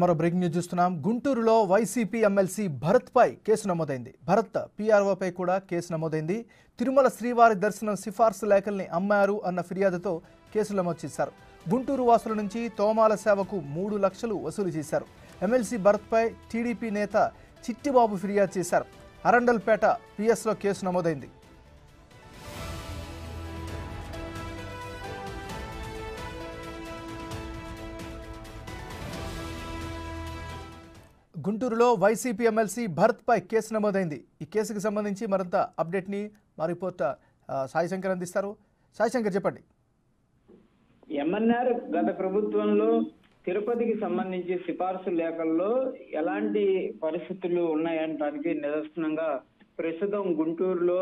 మరో breaking news చూస్తున్నాం. గుంటూరులో వైసీపీ ఎమ్మెల్సీ భరత్ పై కేసు నమోదైంది. భరత్ పీఆర్ఓపై కూడా కేసు నమోదైంది. తిరుమల శ్రీవారి దర్శనం సిఫార్సు లేఖల్ని అమ్మారు అన్న ఫిర్యాదుతో కేసులు నమోదు చేశారు. గుంటూరు వాసుల నుంచి తోమాల సేవకు 3 లక్షలు వసూలు చేశారు. ఎమ్మెల్సీ భరత్ పై టీడీపీ నేత చిట్టిబాబు ఫిర్యాదు చేశారు. అరండల్పేట పిఎస్లో కేసు నమోదైంది. గుంటూరులో వైసీపీ ఎమ్మెల్సీ భరత్ పై కేసు నమోదైంది. ఈ కేసుకు సంబంధించి మరింత అప్డేట్ని మా రిపోర్టర్ సాయి శంకర్ అందిస్తారు. సాయి శంకర్ చెప్పండి. ఎంఎన్ఆర్ గత ప్రభుత్వంలో తిరుపతికి సంబంధించి సిఫార్సు లేఖల్లో ఎలాంటి పరిస్థితులు ఉన్నాయనడానికి నిదర్శనంగా ప్రస్తుతం గుంటూరులో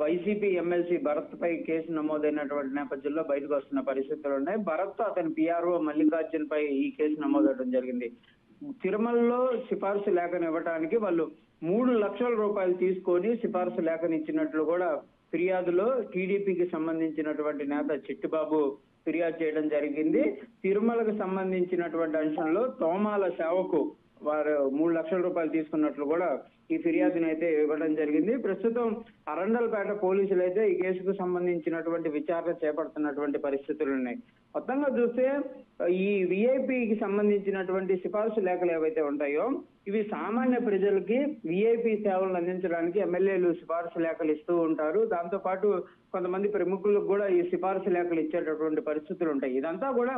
వైసీపీ ఎమ్మెల్సీ భరత్ పై కేసు నమోదైనటువంటి నేపథ్యంలో బయటకు వస్తున్న పరిస్థితులు ఉన్నాయి. భరత్ అతని పిఆర్ఓ మల్లికార్జున్ పై ఈ కేసు నమోదవడం జరిగింది. తిరుమలలో సిఫార్సు లేఖను ఇవ్వడానికి వాళ్ళు 3 లక్షల రూపాయలు తీసుకొని సిఫార్సు లేఖను ఇచ్చినట్లు కూడా ఫిర్యాదులో టీడీపీకి సంబంధించినటువంటి నేత చిట్టిబాబు ఫిర్యాదు చేయడం జరిగింది. తిరుమలకు సంబంధించినటువంటి అంశంలో తోమాల సేవకు వారు 3 లక్షల రూపాయలు తీసుకున్నట్లు కూడా ఈ ఫిర్యాదుని అయితే ఇవ్వడం జరిగింది. ప్రస్తుతం అరండల్పేట పోలీసులు అయితే ఈ కేసుకు సంబంధించినటువంటి విచారణ చేపడుతున్నటువంటి పరిస్థితులు ఉన్నాయి. మొత్తంగా చూస్తే ఈ విఐపికి సంబంధించినటువంటి సిఫార్సు లేఖలు ఏవైతే ఉంటాయో ఇవి సామాన్య ప్రజలకి విఐపి సేవలను అందించడానికి ఎమ్మెల్యేలు సిఫార్సు లేఖలు ఇస్తూ ఉంటారు. దాంతో పాటు కొంతమంది ప్రముఖులకు కూడా ఈ సిఫార్సు లేఖలు ఇచ్చేటటువంటి పరిస్థితులు ఉంటాయి. ఇదంతా కూడా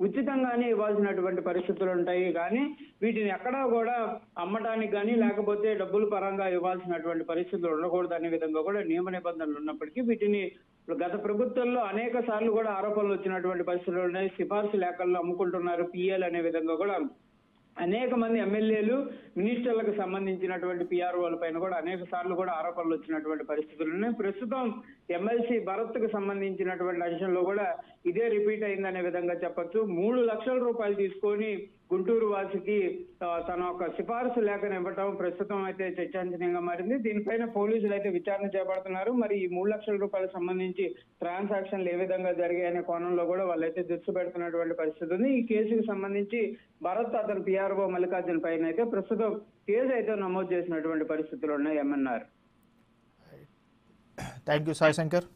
ఉచితంగానే ఇవ్వాల్సినటువంటి పరిస్థితులు ఉంటాయి. కానీ వీటిని ఎక్కడా కూడా అమ్మటానికి కానీ లేకపోతే డబ్బుల పరంగా ఇవ్వాల్సినటువంటి పరిస్థితులు ఉండకూడదు అనే విధంగా కూడా నియమ నిబంధనలు ఉన్నప్పటికీ వీటిని గత ప్రభుత్వంలో అనేక సార్లు కూడా ఆరోపణలు వచ్చినటువంటి పరిస్థితులు ఉన్నాయి. సిఫార్సు లేఖల్లో అమ్ముకుంటున్నారు పిఎల్ అనే విధంగా కూడా అనేక మంది ఎమ్మెల్యేలు మినిస్టర్లకు సంబంధించినటువంటి పిఆర్ఓల పైన కూడా అనేక సార్లు కూడా ఆరోపణలు వచ్చినటువంటి పరిస్థితులు ఉన్నాయి. ప్రస్తుతం ఎమ్మెల్సీ భరత్ కు సంబంధించినటువంటి అంశంలో కూడా ఇదే రిపీట్ అయిందనే విధంగా చెప్పొచ్చు. 3 లక్షల రూపాయలు తీసుకొని గుంటూరు వాసికి తన ఒక సిఫార్సు లేఖను ఇవ్వటం ప్రస్తుతం అయితే చర్చాంశనీయంగా మారింది. దీనిపైన పోలీసులు అయితే విచారణ చేపడుతున్నారు. మరి ఈ 3 లక్షల రూపాయలకు సంబంధించి ట్రాన్సాక్షన్లు ఏ విధంగా జరిగాయనే కోణంలో కూడా వాళ్ళైతే దృష్టి పెడుతున్నటువంటి పరిస్థితి ఉంది. ఈ కేసుకు సంబంధించి భరత్ అతని పిఆర్ఓ మల్లికార్జున్ పైన అయితే ప్రస్తుతం కేసు అయితే నమోదు చేసినటువంటి పరిస్థితులు ఉన్నాయి. MNR. Thank you Sai Shankar.